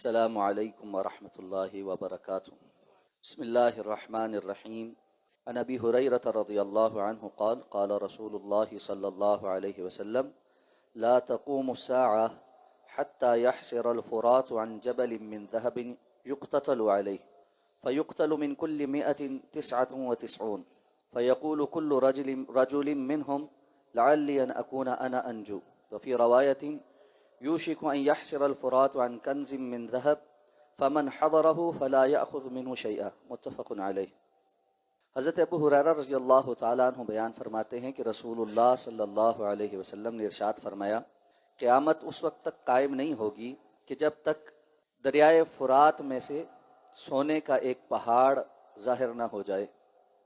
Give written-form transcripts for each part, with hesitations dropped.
السلام علیکم ورحمۃ اللہ وبرکاتہ۔ بسم اللہ الرحمن الرحیم۔ عن ابی ہریرہ رضی اللہ عنہ قال قال رسول اللہ صلی اللہ علیہ وسلم لا تقوم الساعة حتى يحسر الفرات عن جبل من ذهب يقتتل عليه فيقتل من كل 199 فيقول كل رجل منهم لعلي أن أكون أنا أنجو، وفي رواية يوشك أن يحسر الفرات عن كنز من ذهب فمن حضره فلا يأخذ منه شيئا، متفق علیہ۔ حضرت ابو ہریرہ رضی اللہ تعالیٰ عنہ بیان فرماتے ہیں کہ رسول اللہ صلی اللہ علیہ وسلم نے ارشاد فرمایا، قیامت اس وقت تک قائم نہیں ہوگی کہ جب تک دریائے فرات میں سے سونے کا ایک پہاڑ ظاہر نہ ہو جائے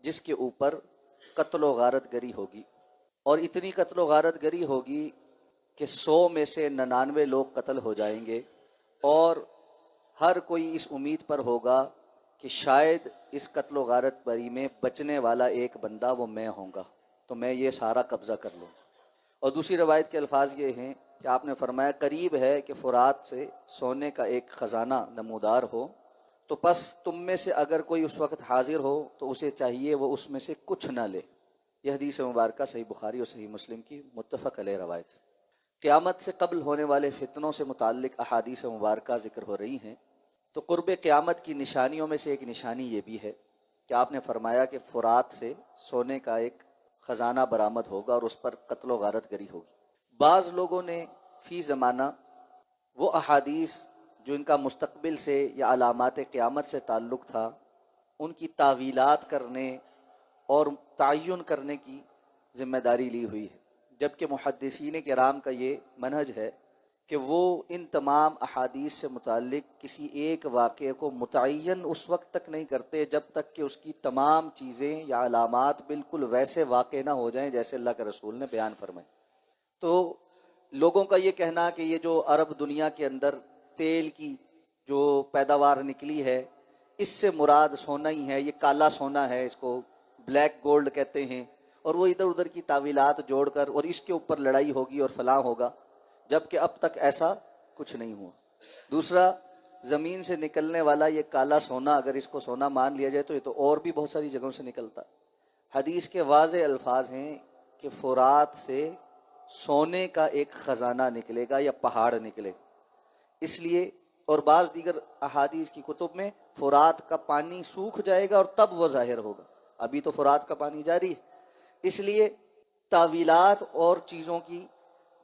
جس کے اوپر قتل و غارت گری ہوگی، اور اتنی قتل و غارت گری ہوگی کہ 100 میں سے 99 لوگ قتل ہو جائیں گے، اور ہر کوئی اس امید پر ہوگا کہ شاید اس قتل و غارت بری میں بچنے والا ایک بندہ وہ میں ہوں گا، تو میں یہ سارا قبضہ کر لوں۔ اور دوسری روایت کے الفاظ یہ ہیں کہ آپ نے فرمایا قریب ہے کہ فرات سے سونے کا ایک خزانہ نمودار ہو، تو پس تم میں سے اگر کوئی اس وقت حاضر ہو تو اسے چاہیے وہ اس میں سے کچھ نہ لے۔ یہ حدیث مبارکہ صحیح بخاری اور صحیح مسلم کی متفق علیہ روایت۔ قیامت سے قبل ہونے والے فتنوں سے متعلق احادیث مبارکہ ذکر ہو رہی ہیں، تو قرب قیامت کی نشانیوں میں سے ایک نشانی یہ بھی ہے کہ آپ نے فرمایا کہ فرات سے سونے کا ایک خزانہ برآمد ہوگا اور اس پر قتل و غارت گری ہوگی۔ بعض لوگوں نے فی زمانہ وہ احادیث جو ان کا مستقبل سے یا علامات قیامت سے تعلق تھا ان کی تعویلات کرنے اور تعین کرنے کی ذمہ داری لی ہوئی ہے، جبکہ محدثین کرام کا یہ منہج ہے کہ وہ ان تمام احادیث سے متعلق کسی ایک واقعے کو متعین اس وقت تک نہیں کرتے جب تک کہ اس کی تمام چیزیں یا علامات بالکل ویسے واقع نہ ہو جائیں جیسے اللہ کے رسول نے بیان فرمائے۔ تو لوگوں کا یہ کہنا کہ یہ جو عرب دنیا کے اندر تیل کی جو پیداوار نکلی ہے اس سے مراد سونا ہی ہے، یہ کالا سونا ہے، اس کو بلیک گولڈ کہتے ہیں، اور وہ ادھر ادھر کی تعویلات جوڑ کر اور اس کے اوپر لڑائی ہوگی اور فلاں ہوگا، جبکہ اب تک ایسا کچھ نہیں ہوا۔ دوسرا، زمین سے نکلنے والا یہ کالا سونا اگر اس کو سونا مان لیا جائے تو یہ تو اور بھی بہت ساری جگہوں سے نکلتا۔ حدیث کے واضح الفاظ ہیں کہ فرات سے سونے کا ایک خزانہ نکلے گا یا پہاڑ نکلے گا، اس لیے اور بعض دیگر احادیث کی کتب میں فرات کا پانی سوکھ جائے گا اور تب وہ ظاہر ہوگا، ابھی تو فرات کا پانی جاری ہے۔ اس لیے تعویلات اور چیزوں کی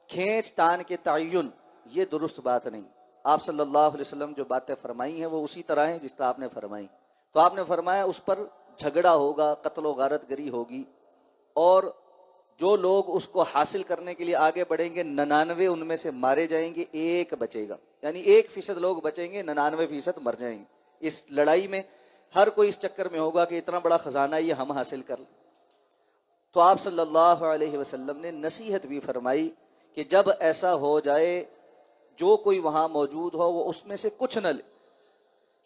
کھینچ تان کے تعین یہ درست بات نہیں۔ آپ صلی اللہ علیہ وسلم جو باتیں فرمائی ہیں وہ اسی طرح ہیں جس طرح آپ نے فرمائی۔ تو آپ نے فرمایا اس پر جھگڑا ہوگا، قتل و غارت گری ہوگی، اور جو لوگ اس کو حاصل کرنے کے لیے آگے بڑھیں گے 99 ان میں سے مارے جائیں گے، ایک بچے گا، یعنی 1% لوگ بچیں گے، 99% مر جائیں گے۔ اس لڑائی میں ہر کوئی اس چکر میں ہوگا کہ اتنا بڑا خزانہ یہ ہم حاصل کر لیں۔ تو آپ صلی اللہ علیہ وسلم نے نصیحت بھی فرمائی کہ جب ایسا ہو جائے جو کوئی وہاں موجود ہو وہ اس میں سے کچھ نہ لے،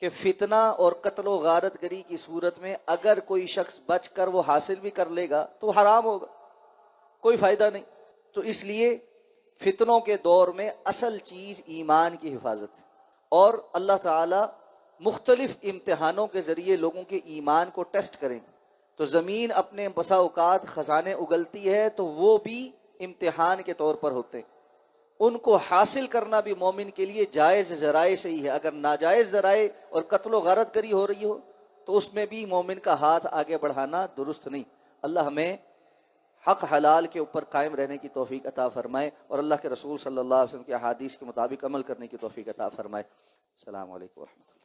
کہ فتنہ اور قتل و غارت گری کی صورت میں اگر کوئی شخص بچ کر وہ حاصل بھی کر لے گا تو حرام ہوگا، کوئی فائدہ نہیں۔ تو اس لیے فتنوں کے دور میں اصل چیز ایمان کی حفاظت ہے، اور اللہ تعالی مختلف امتحانوں کے ذریعے لوگوں کے ایمان کو ٹیسٹ کریں۔ تو زمین اپنے بسا اوقات خزانے اگلتی ہے تو وہ بھی امتحان کے طور پر ہوتے ہیں، ان کو حاصل کرنا بھی مومن کے لیے جائز ذرائع سے ہی ہے۔ اگر ناجائز ذرائع اور قتل و غارت گری ہو رہی ہو تو اس میں بھی مومن کا ہاتھ آگے بڑھانا درست نہیں۔ اللہ ہمیں حق حلال کے اوپر قائم رہنے کی توفیق عطا فرمائے، اور اللہ کے رسول صلی اللہ علیہ وسلم کے احادیث کے مطابق عمل کرنے کی توفیق عطا فرمائے۔ السلام علیکم ورحمۃ اللہ۔